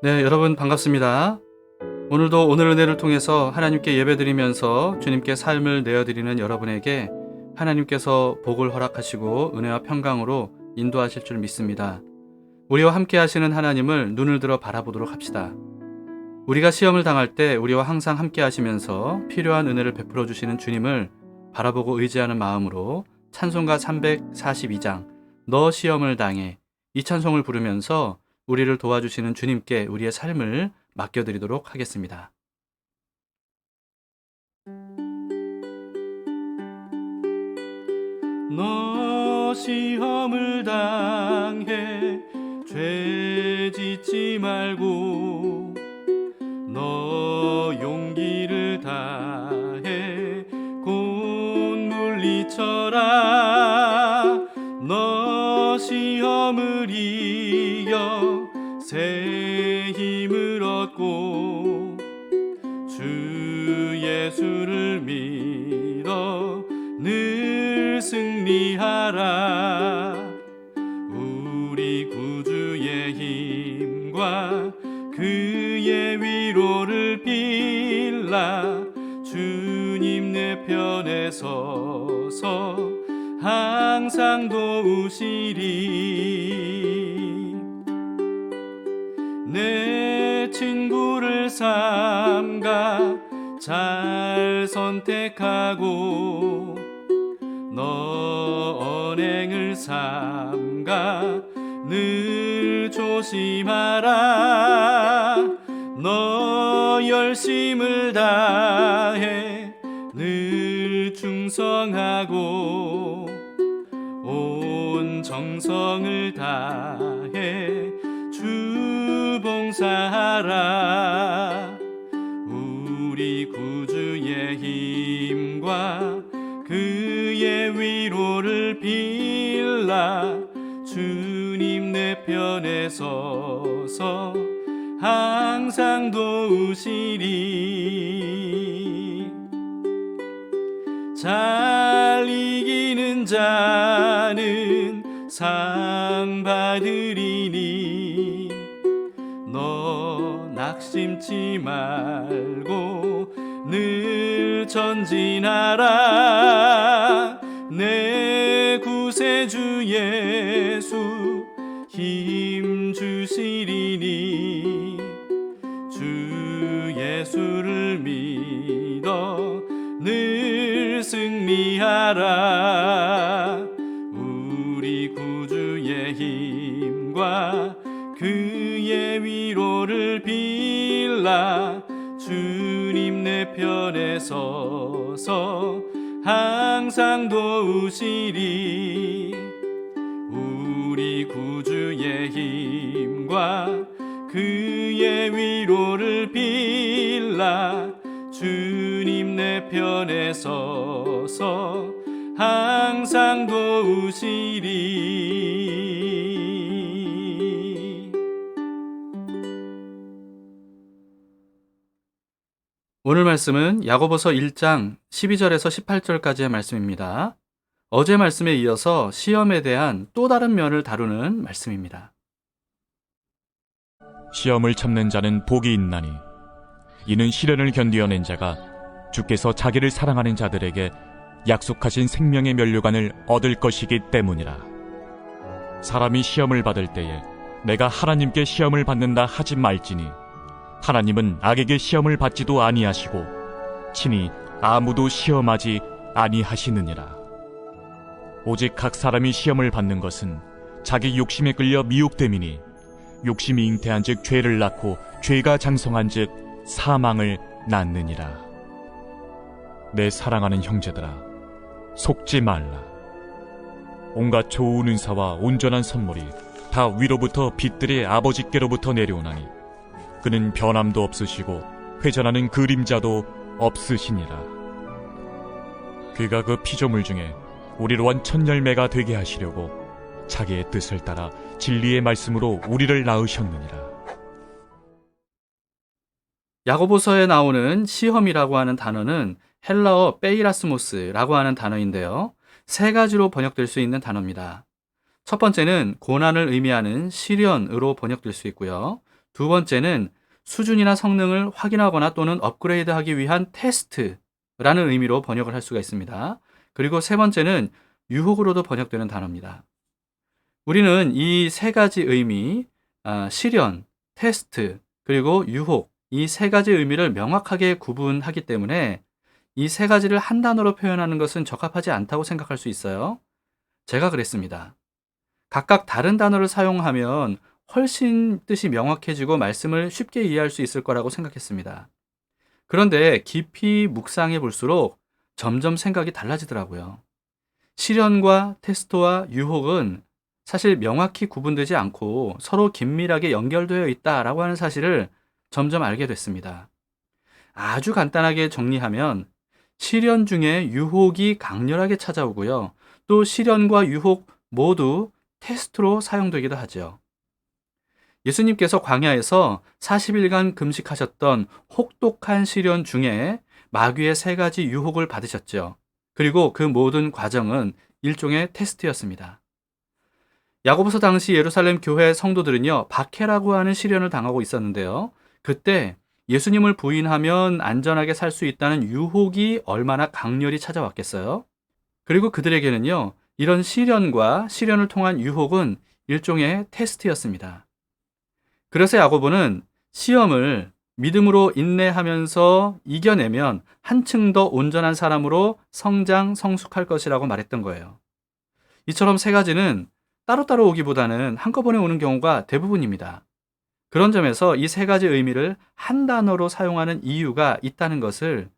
네, 여러분 반갑습니다. 오늘도 오늘 은혜를 통해서 하나님께 예배드리면서 주님께 삶을 내어드리는 여러분에게 하나님께서 복을 허락하시고 은혜와 평강으로 인도하실 줄 믿습니다. 우리와 함께 하시는 하나님을 눈을 들어 바라보도록 합시다. 우리가 시험을 당할 때 우리와 항상 함께 하시면서 필요한 은혜를 베풀어 주시는 주님을 바라보고 의지하는 마음으로 찬송가 342장 너 시험을 당해 이 찬송을 부르면서 우리를 도와주시는 주님께 우리의 삶을 맡겨드리도록 하겠습니다. 너 시험을 당해 죄 짓지 말고 너 용기를 다해 곧 물리쳐라. 너 시험을 이겨 새 힘을 얻고 주 예수를 믿어 늘 승리하라. 우리 구주의 힘과 그의 위로를 빌라. 주님 내 편에 서서 항상 도우시리. 내 친구를 삼가 잘 선택하고 너 언행을 삼가 늘 조심하라. 너 열심을 다해 늘 충성하고 온 정성을 다해 주 봉사하라. 우리 구주의 힘과 그의 위로를 빌라. 주님 내 편에 서서 항상 도우시리. 잘 이기는 자는 상 받으리니 너 낙심치 말고 늘 전진하라. 내 구세주 예수 힘 주시리니 주 예수를 믿어 늘 승리하라. 우리 구주의 힘과 그의 위로를 빌라. 주님 내 편에 서서 항상 도우시리. 우리 구주의 힘과 그의 위로를 빌라. 주님 내 편에 서서 항상 도우시리. 오늘 말씀은 야고보서 1장 12절에서 18절까지의 말씀입니다. 어제 말씀에 이어서 시험에 대한 또 다른 면을 다루는 말씀입니다. 시험을 참는 자는 복이 있나니 이는 시련을 견디어낸 자가 주께서 자기를 사랑하는 자들에게 약속하신 생명의 면류관을 얻을 것이기 때문이라. 사람이 시험을 받을 때에 내가 하나님께 시험을 받는다 하지 말지니 하나님은 악에게 시험을 받지도 아니하시고 친히 아무도 시험하지 아니하시느니라. 오직 각 사람이 시험을 받는 것은 자기 욕심에 끌려 미혹됨이니 욕심이 잉태한 즉 죄를 낳고 죄가 장성한 즉 사망을 낳느니라. 내 사랑하는 형제들아, 속지 말라. 온갖 좋은 은사와 온전한 선물이 다 위로부터 빛들의 아버지께로부터 내려오나니 그는 변함도 없으시고 회전하는 그림자도 없으시니라. 그가 그 피조물 중에 우리로 한 첫 열매가 되게 하시려고 자기의 뜻을 따라 진리의 말씀으로 우리를 낳으셨느니라. 야고보서에 나오는 시험이라고 하는 단어는 헬라어 페이라스모스라고 하는 단어인데요. 세 가지로 번역될 수 있는 단어입니다. 첫 번째는 고난을 의미하는 시련으로 번역될 수 있고요. 두 번째는 수준이나 성능을 확인하거나 또는 업그레이드하기 위한 테스트라는 의미로 번역을 할 수가 있습니다. 그리고 세 번째는 유혹으로도 번역되는 단어입니다. 우리는 이 세 가지 의미, 실현, 테스트, 그리고 유혹, 이 세 가지 의미를 명확하게 구분하기 때문에 이 세 가지를 한 단어로 표현하는 것은 적합하지 않다고 생각할 수 있어요. 제가 그랬습니다. 각각 다른 단어를 사용하면 훨씬 뜻이 명확해지고 말씀을 쉽게 이해할 수 있을 거라고 생각했습니다. 그런데 깊이 묵상해 볼수록 점점 생각이 달라지더라고요. 실현과 테스트와 유혹은 사실 명확히 구분되지 않고 서로 긴밀하게 연결되어 있다라고 하는 사실을 점점 알게 됐습니다. 아주 간단하게 정리하면 실현 중에 유혹이 강렬하게 찾아오고요. 또 실현과 유혹 모두 테스트로 사용되기도 하죠. 예수님께서 광야에서 40일간 금식하셨던 혹독한 시련 중에 마귀의 세 가지 유혹을 받으셨죠. 그리고 그 모든 과정은 일종의 테스트였습니다. 야고보서 당시 예루살렘 교회 성도들은요, 박해라고 하는 시련을 당하고 있었는데요. 그때 예수님을 부인하면 안전하게 살 수 있다는 유혹이 얼마나 강렬히 찾아왔겠어요? 그리고 그들에게는요, 이런 시련과 시련을 통한 유혹은 일종의 테스트였습니다. 그래서 야고보는 시험을 믿음으로 인내하면서 이겨내면 한층 더 온전한 사람으로 성장, 성숙할 것이라고 말했던 거예요. 이처럼 세 가지는 따로따로 오기보다는 한꺼번에 오는 경우가 대부분입니다. 그런 점에서 이 세 가지 의미를 한 단어로 사용하는 이유가 있다는 것을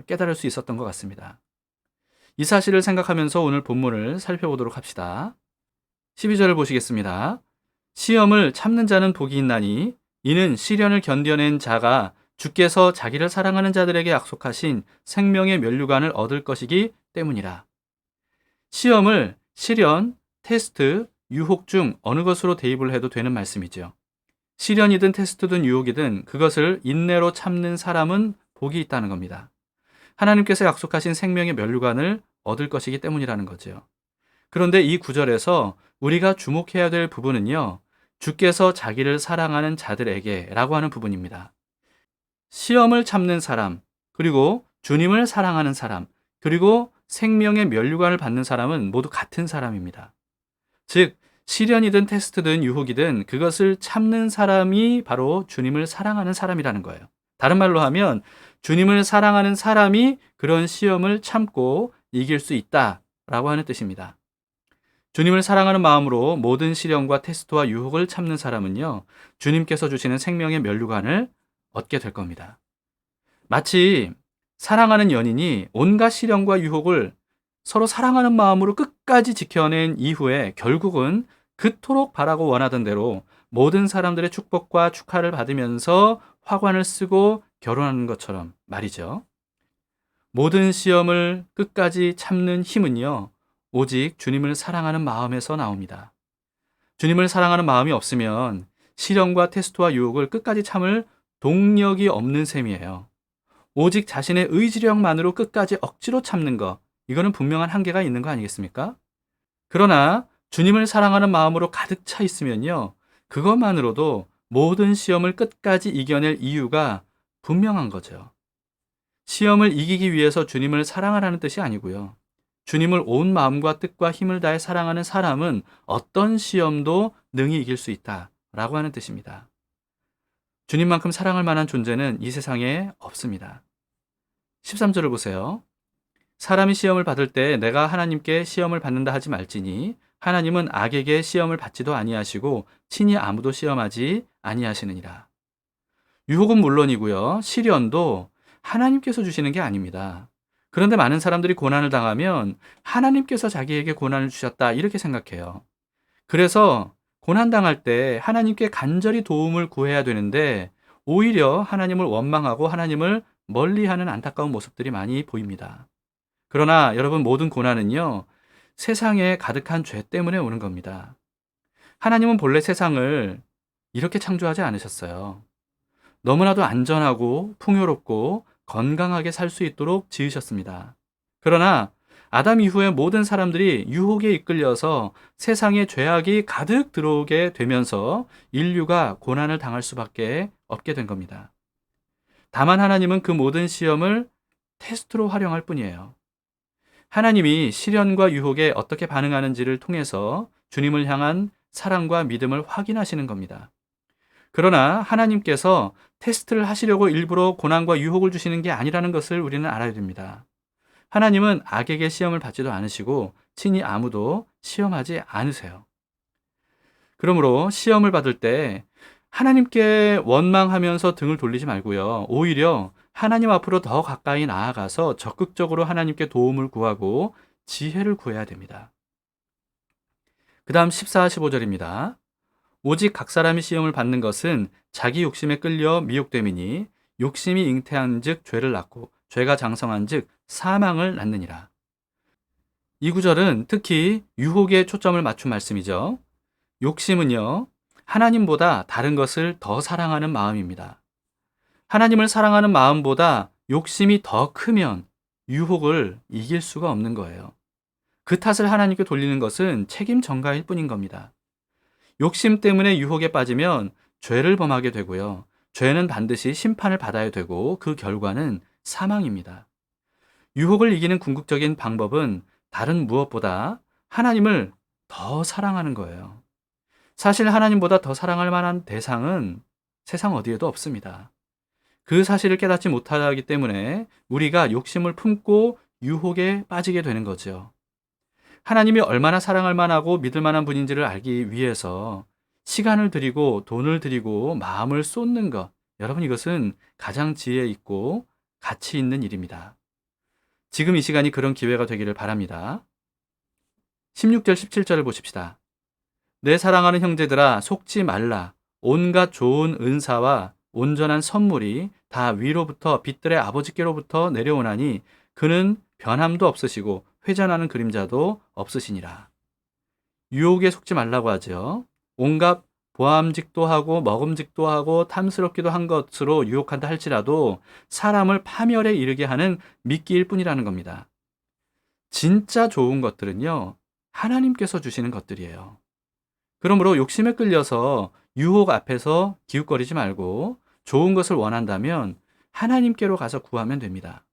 깨달을 수 있었던 것 같습니다. 이 사실을 생각하면서 오늘 본문을 살펴보도록 합시다. 12절을 보시겠습니다. 시험을 참는 자는 복이 있나니 이는 시련을 견뎌낸 자가 주께서 자기를 사랑하는 자들에게 약속하신 생명의 면류관을 얻을 것이기 때문이라. 시험을 시련, 테스트, 유혹 중 어느 것으로 대입을 해도 되는 말씀이죠. 시련이든 테스트든 유혹이든 그것을 인내로 참는 사람은 복이 있다는 겁니다. 하나님께서 약속하신 생명의 면류관을 얻을 것이기 때문이라는 거죠. 그런데 이 구절에서 우리가 주목해야 될 부분은요, 주께서 자기를 사랑하는 자들에게 라고 하는 부분입니다. 시험을 참는 사람, 그리고 주님을 사랑하는 사람, 그리고 생명의 면류관을 받는 사람은 모두 같은 사람입니다. 즉, 시련이든 테스트든 유혹이든 그것을 참는 사람이 바로 주님을 사랑하는 사람이라는 거예요. 다른 말로 하면 주님을 사랑하는 사람이 그런 시험을 참고 이길 수 있다라고 하는 뜻입니다. 주님을 사랑하는 마음으로 모든 시련과 테스트와 유혹을 참는 사람은요, 주님께서 주시는 생명의 면류관을 얻게 될 겁니다. 마치 사랑하는 연인이 온갖 시련과 유혹을 서로 사랑하는 마음으로 끝까지 지켜낸 이후에 결국은 그토록 바라고 원하던 대로 모든 사람들의 축복과 축하를 받으면서 화관을 쓰고 결혼하는 것처럼 말이죠. 모든 시험을 끝까지 참는 힘은요, 오직 주님을 사랑하는 마음에서 나옵니다. 주님을 사랑하는 마음이 없으면 시련과 테스트와 유혹을 끝까지 참을 동력이 없는 셈이에요. 오직 자신의 의지력만으로 끝까지 억지로 참는 것, 이거는 분명한 한계가 있는 거 아니겠습니까? 그러나 주님을 사랑하는 마음으로 가득 차 있으면요, 그것만으로도 모든 시험을 끝까지 이겨낼 이유가 분명한 거죠. 시험을 이기기 위해서 주님을 사랑하라는 뜻이 아니고요. 주님을 온 마음과 뜻과 힘을 다해 사랑하는 사람은 어떤 시험도 능히 이길 수 있다라고 하는 뜻입니다. 주님만큼 사랑할 만한 존재는 이 세상에 없습니다. 13절을 보세요. 사람이 시험을 받을 때 내가 하나님께 시험을 받는다 하지 말지니 하나님은 악에게 시험을 받지도 아니하시고 친히 아무도 시험하지 아니하시느니라. 유혹은 물론이고요. 시련도 하나님께서 주시는 게 아닙니다. 그런데 많은 사람들이 고난을 당하면 하나님께서 자기에게 고난을 주셨다 이렇게 생각해요. 그래서 고난당할 때 하나님께 간절히 도움을 구해야 되는데 오히려 하나님을 원망하고 하나님을 멀리하는 안타까운 모습들이 많이 보입니다. 그러나 여러분, 모든 고난은요, 세상에 가득한 죄 때문에 오는 겁니다. 하나님은 본래 세상을 이렇게 창조하지 않으셨어요. 너무나도 안전하고 풍요롭고 건강하게 살 수 있도록 지으셨습니다. 그러나 아담 이후에 모든 사람들이 유혹에 이끌려서 세상에 죄악이 가득 들어오게 되면서 인류가 고난을 당할 수밖에 없게 된 겁니다. 다만 하나님은 그 모든 시험을 테스트로 활용할 뿐이에요. 하나님이 시련과 유혹에 어떻게 반응하는지를 통해서 주님을 향한 사랑과 믿음을 확인하시는 겁니다. 그러나 하나님께서 테스트를 하시려고 일부러 고난과 유혹을 주시는 게 아니라는 것을 우리는 알아야 됩니다. 하나님은 악에게 시험을 받지도 않으시고 친히 아무도 시험하지 않으세요. 그러므로 시험을 받을 때 하나님께 원망하면서 등을 돌리지 말고요. 오히려 하나님 앞으로 더 가까이 나아가서 적극적으로 하나님께 도움을 구하고 지혜를 구해야 됩니다. 그 다음 14, 15절입니다. 오직 각 사람이 시험을 받는 것은 자기 욕심에 끌려 미혹됨이니 욕심이 잉태한 즉 죄를 낳고 죄가 장성한 즉 사망을 낳느니라. 이 구절은 특히 유혹에 초점을 맞춘 말씀이죠. 욕심은요, 하나님보다 다른 것을 더 사랑하는 마음입니다. 하나님을 사랑하는 마음보다 욕심이 더 크면 유혹을 이길 수가 없는 거예요. 그 탓을 하나님께 돌리는 것은 책임 전가일 뿐인 겁니다. 욕심 때문에 유혹에 빠지면 죄를 범하게 되고요. 죄는 반드시 심판을 받아야 되고 그 결과는 사망입니다. 유혹을 이기는 궁극적인 방법은 다른 무엇보다 하나님을 더 사랑하는 거예요. 사실 하나님보다 더 사랑할 만한 대상은 세상 어디에도 없습니다. 그 사실을 깨닫지 못하기 때문에 우리가 욕심을 품고 유혹에 빠지게 되는 거죠. 하나님이 얼마나 사랑할 만하고 믿을 만한 분인지를 알기 위해서 시간을 들이고 돈을 들이고 마음을 쏟는 것, 여러분 이것은 가장 지혜 있고 가치 있는 일입니다. 지금 이 시간이 그런 기회가 되기를 바랍니다. 16절 17절을 보십시다. 내 사랑하는 형제들아 속지 말라. 온갖 좋은 은사와 온전한 선물이 다 위로부터 빛들의 아버지께로부터 내려오나니 그는 변함도 없으시고 회전하는 그림자도 없으시니라. 유혹에 속지 말라고 하죠. 온갖 보암직도 하고 먹음직도 하고 탐스럽기도 한 것으로 유혹한다 할지라도 사람을 파멸에 이르게 하는 미끼일 뿐이라는 겁니다. 진짜 좋은 것들은요, 하나님께서 주시는 것들이에요. 그러므로 욕심에 끌려서 유혹 앞에서 기웃거리지 말고 좋은 것을 원한다면 하나님께로 가서 구하면 됩니다.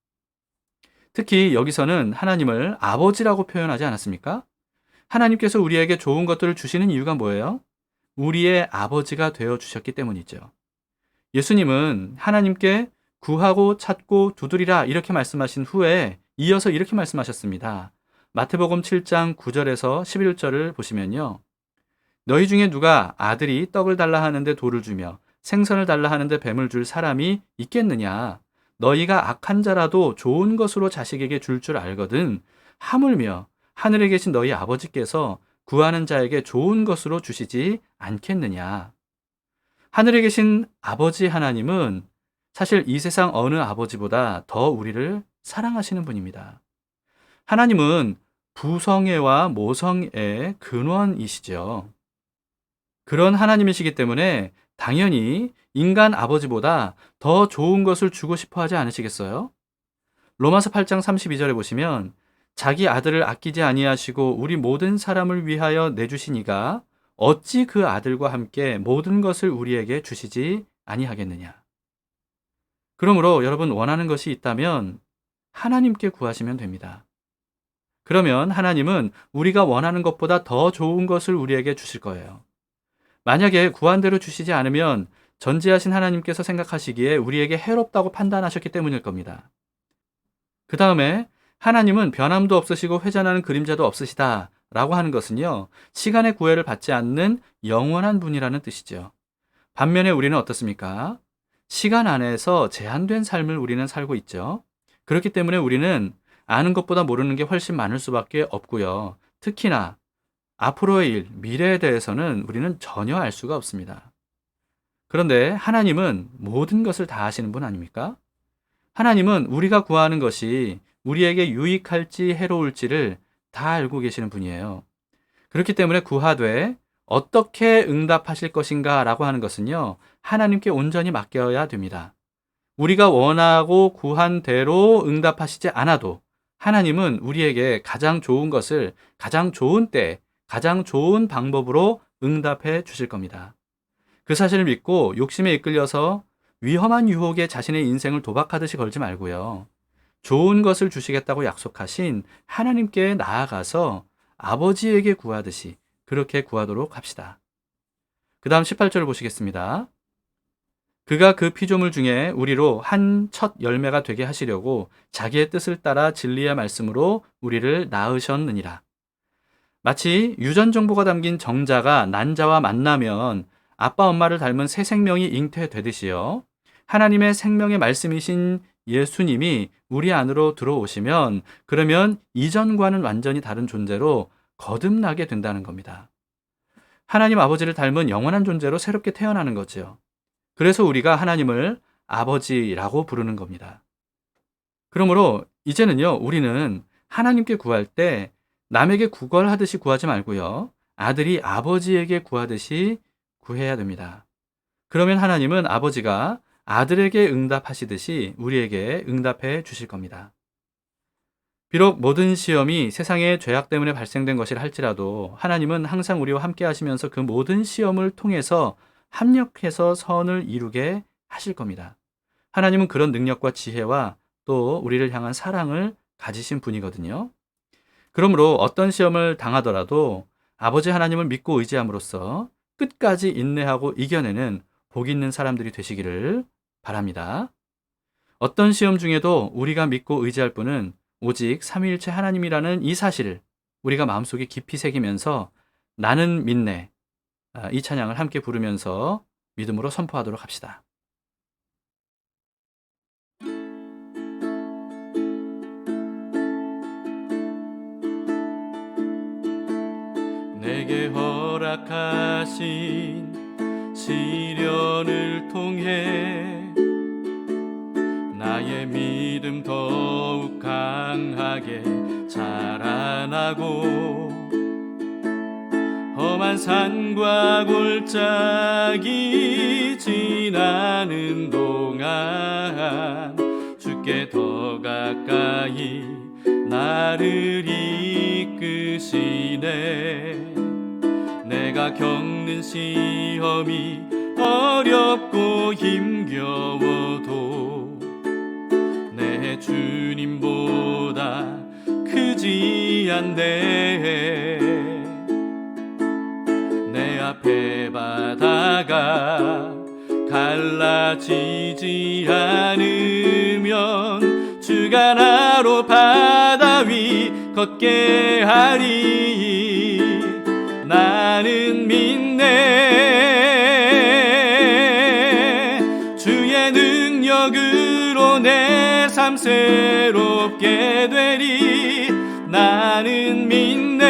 특히 여기서는 하나님을 아버지라고 표현하지 않았습니까? 하나님께서 우리에게 좋은 것들을 주시는 이유가 뭐예요? 우리의 아버지가 되어 주셨기 때문이죠. 예수님은 하나님께 구하고 찾고 두드리라 이렇게 말씀하신 후에 이어서 이렇게 말씀하셨습니다. 마태복음 7장 9절에서 11절을 보시면요. 너희 중에 누가 아들이 떡을 달라 하는데 돌을 주며 생선을 달라 하는데 뱀을 줄 사람이 있겠느냐? 너희가 악한 자라도 좋은 것으로 자식에게 줄 줄 알거든 하물며 하늘에 계신 너희 아버지께서 구하는 자에게 좋은 것으로 주시지 않겠느냐. 하늘에 계신 아버지 하나님은 사실 이 세상 어느 아버지보다 더 우리를 사랑하시는 분입니다. 하나님은 부성애와 모성애의 근원이시죠. 그런 하나님이시기 때문에 당연히 인간 아버지보다 더 좋은 것을 주고 싶어 하지 않으시겠어요? 로마서 8장 32절에 보시면 자기 아들을 아끼지 아니하시고 우리 모든 사람을 위하여 내주시니가 어찌 그 아들과 함께 모든 것을 우리에게 주시지 아니하겠느냐. 그러므로 여러분 원하는 것이 있다면 하나님께 구하시면 됩니다. 그러면 하나님은 우리가 원하는 것보다 더 좋은 것을 우리에게 주실 거예요. 만약에 구한 대로 주시지 않으면 전지하신 하나님께서 생각하시기에 우리에게 해롭다고 판단하셨기 때문일 겁니다. 그 다음에 하나님은 변함도 없으시고 회전하는 그림자도 없으시다 라고 하는 것은요, 시간의 구애를 받지 않는 영원한 분이라는 뜻이죠. 반면에 우리는 어떻습니까? 시간 안에서 제한된 삶을 우리는 살고 있죠. 그렇기 때문에 우리는 아는 것보다 모르는 게 훨씬 많을 수밖에 없고요. 특히나 앞으로의 일, 미래에 대해서는 우리는 전혀 알 수가 없습니다. 그런데 하나님은 모든 것을 다 아시는 분 아닙니까? 하나님은 우리가 구하는 것이 우리에게 유익할지 해로울지를 다 알고 계시는 분이에요. 그렇기 때문에 구하되 어떻게 응답하실 것인가 라고 하는 것은요, 하나님께 온전히 맡겨야 됩니다. 우리가 원하고 구한 대로 응답하시지 않아도 하나님은 우리에게 가장 좋은 것을 가장 좋은 때, 가장 좋은 방법으로 응답해 주실 겁니다. 그 사실을 믿고 욕심에 이끌려서 위험한 유혹에 자신의 인생을 도박하듯이 걸지 말고요. 좋은 것을 주시겠다고 약속하신 하나님께 나아가서 아버지에게 구하듯이 그렇게 구하도록 합시다. 그 다음 18절을 보시겠습니다. 그가 그 피조물 중에 우리로 한 첫 열매가 되게 하시려고 자기의 뜻을 따라 진리의 말씀으로 우리를 낳으셨느니라. 마치 유전 정보가 담긴 정자가 난자와 만나면 아빠 엄마를 닮은 새 생명이 잉태되듯이요. 하나님의 생명의 말씀이신 예수님이 우리 안으로 들어오시면 그러면 이전과는 완전히 다른 존재로 거듭나게 된다는 겁니다. 하나님 아버지를 닮은 영원한 존재로 새롭게 태어나는 거죠. 그래서 우리가 하나님을 아버지라고 부르는 겁니다. 그러므로 이제는요, 우리는 하나님께 구할 때 남에게 구걸하듯이 구하지 말고요, 아들이 아버지에게 구하듯이 구해야 됩니다. 그러면 하나님은 아버지가 아들에게 응답하시듯이 우리에게 응답해 주실 겁니다. 비록 모든 시험이 세상의 죄악 때문에 발생된 것이라 할지라도 하나님은 항상 우리와 함께 하시면서 그 모든 시험을 통해서 합력해서 선을 이루게 하실 겁니다. 하나님은 그런 능력과 지혜와 또 우리를 향한 사랑을 가지신 분이거든요. 그러므로 어떤 시험을 당하더라도 아버지 하나님을 믿고 의지함으로써 끝까지 인내하고 이겨내는 복 있는 사람들이 되시기를 바랍니다. 어떤 시험 중에도 우리가 믿고 의지할 분은 오직 삼위일체 하나님이라는 이 사실을 우리가 마음속에 깊이 새기면서 나는 믿네, 이 찬양을 함께 부르면서 믿음으로 선포하도록 합시다. 내게 허락하신 시련을 통해 나의 믿음 더욱 강하게 자라나고 험한 산과 골짜기 지나는 동안 주께 더 가까이 나를 이끄시네. 내가 겪는 시험이 어렵고 힘겨워도 내 주님보다 크지 않네. 내 앞에 바다가 갈라지지 않으면 주가 나로 바다 위 걷게 하리. 나는 믿네. 주의 능력으로 내 삶 새롭게 되리. 나는 믿네.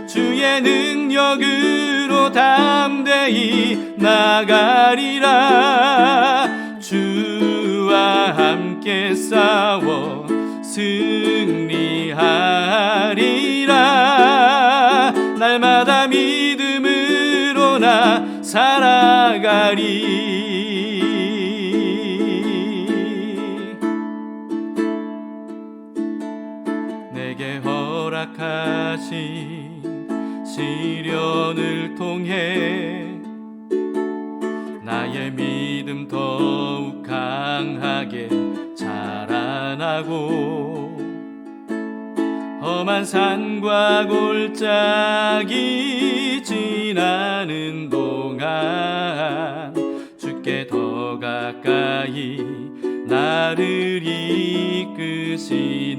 주의 능력으로 담대히 나가리라. 주와 함께 싸워 승리하리라. 날마다 믿음으로 나 살아가리. 내게 허락하신 시련을 통해 나의 믿음 더욱 강하게 자라나고 험한 산과 골짜기 지나는 동안 주께 더 가까이 나를 이끄시네.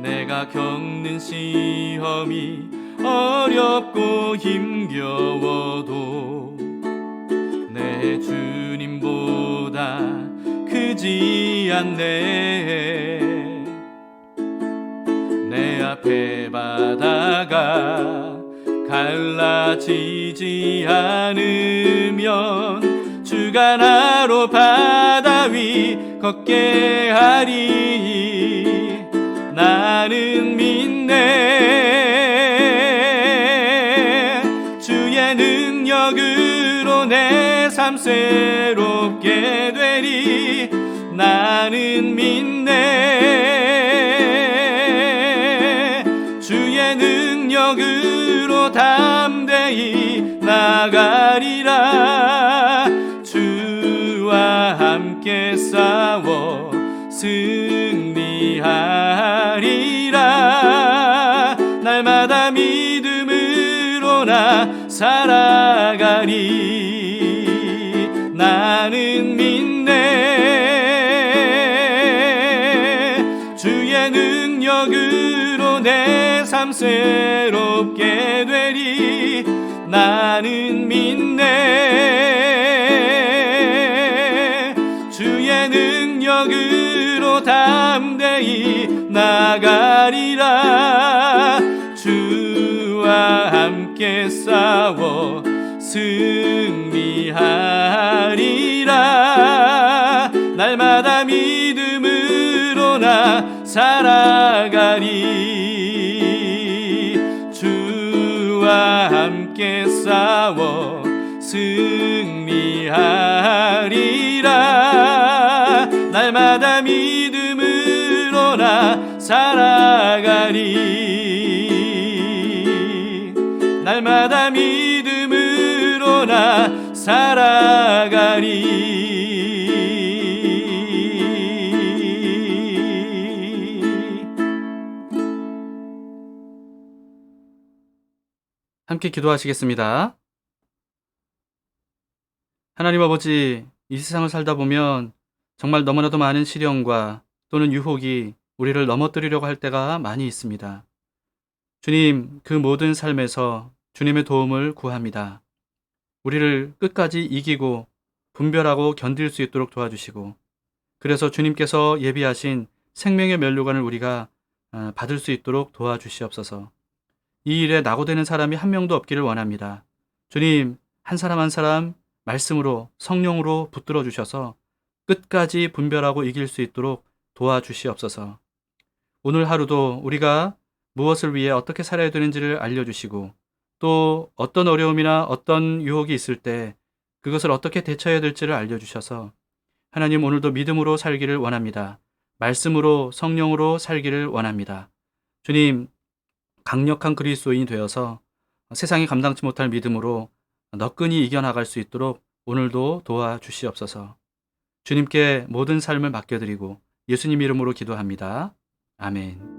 내가 겪는 시험이 어렵고 힘겨워도 내 주님보다 크지 않네. 내 앞에 바다가 갈라지지 않으면 주가 나로 바다 위 걷게 하리. 나는 믿네. 주의 능력으로 내 삶 새롭게 되리. 나는 믿네. 주의 능력으로 담대히 나가리라. 주와 함께 싸워 승리하리라. 날마다 믿음으로 나 살아가리. 나는 믿네. 주의 능력으로 내 삶 새롭게 되리. 나는 믿네. 주의 능력으로 담대히 나가리라. 주와 함께 싸워 승리하리라. 날마다 믿음으로 나 살아가리. 주와 함께 싸워 승리하리라. 날마다 믿음으로 나 살아가리. 날마다 믿음으로 나 살아가리. 함께 기도하시겠습니다. 하나님 아버지, 이 세상을 살다 보면 정말 너무나도 많은 시련과 또는 유혹이 우리를 넘어뜨리려고 할 때가 많이 있습니다. 주님, 그 모든 삶에서 주님의 도움을 구합니다. 우리를 끝까지 이기고 분별하고 견딜 수 있도록 도와주시고, 그래서 주님께서 예비하신 생명의 면류관을 우리가 받을 수 있도록 도와주시옵소서. 이 일에 낙오되는 사람이 한 명도 없기를 원합니다. 주님, 한 사람 한 사람 말씀으로 성령으로 붙들어 주셔서 끝까지 분별하고 이길 수 있도록 도와주시옵소서. 오늘 하루도 우리가 무엇을 위해 어떻게 살아야 되는지를 알려주시고, 또 어떤 어려움이나 어떤 유혹이 있을 때 그것을 어떻게 대처해야 될지를 알려주셔서 하나님, 오늘도 믿음으로 살기를 원합니다. 말씀으로 성령으로 살기를 원합니다. 주님, 강력한 그리스도인이 되어서 세상이 감당치 못할 믿음으로 너끈히 이겨나갈 수 있도록 오늘도 도와주시옵소서. 주님께 모든 삶을 맡겨드리고 예수님 이름으로 기도합니다. 아멘.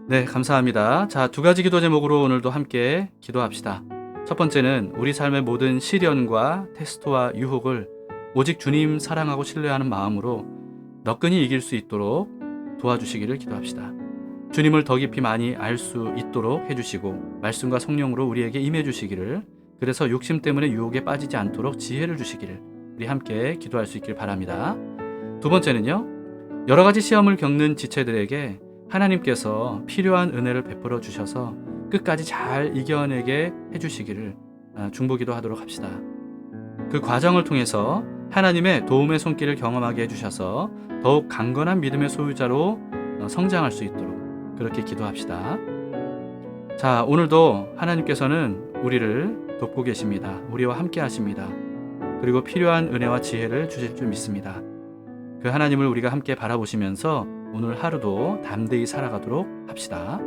네, 감사합니다. 자, 두 가지 기도 제목으로 오늘도 함께 기도합시다. 첫 번째는 우리 삶의 모든 시련과 테스트와 유혹을 오직 주님 사랑하고 신뢰하는 마음으로 너끈히 이길 수 있도록 도와주시기를 기도합시다. 주님을 더 깊이 많이 알 수 있도록 해주시고 말씀과 성령으로 우리에게 임해 주시기를, 그래서 욕심 때문에 유혹에 빠지지 않도록 지혜를 주시기를 우리 함께 기도할 수 있길 바랍니다. 두 번째는요, 여러 가지 시험을 겪는 지체들에게 하나님께서 필요한 은혜를 베풀어 주셔서 끝까지 잘 이겨내게 해주시기를 중보기도 하도록 합시다. 그 과정을 통해서 하나님의 도움의 손길을 경험하게 해주셔서 더욱 강건한 믿음의 소유자로 성장할 수 있도록 그렇게 기도합시다. 자, 오늘도 하나님께서는 우리를 돕고 계십니다. 우리와 함께 하십니다. 그리고 필요한 은혜와 지혜를 주실 줄 믿습니다. 그 하나님을 우리가 함께 바라보시면서 오늘 하루도 담대히 살아가도록 합시다.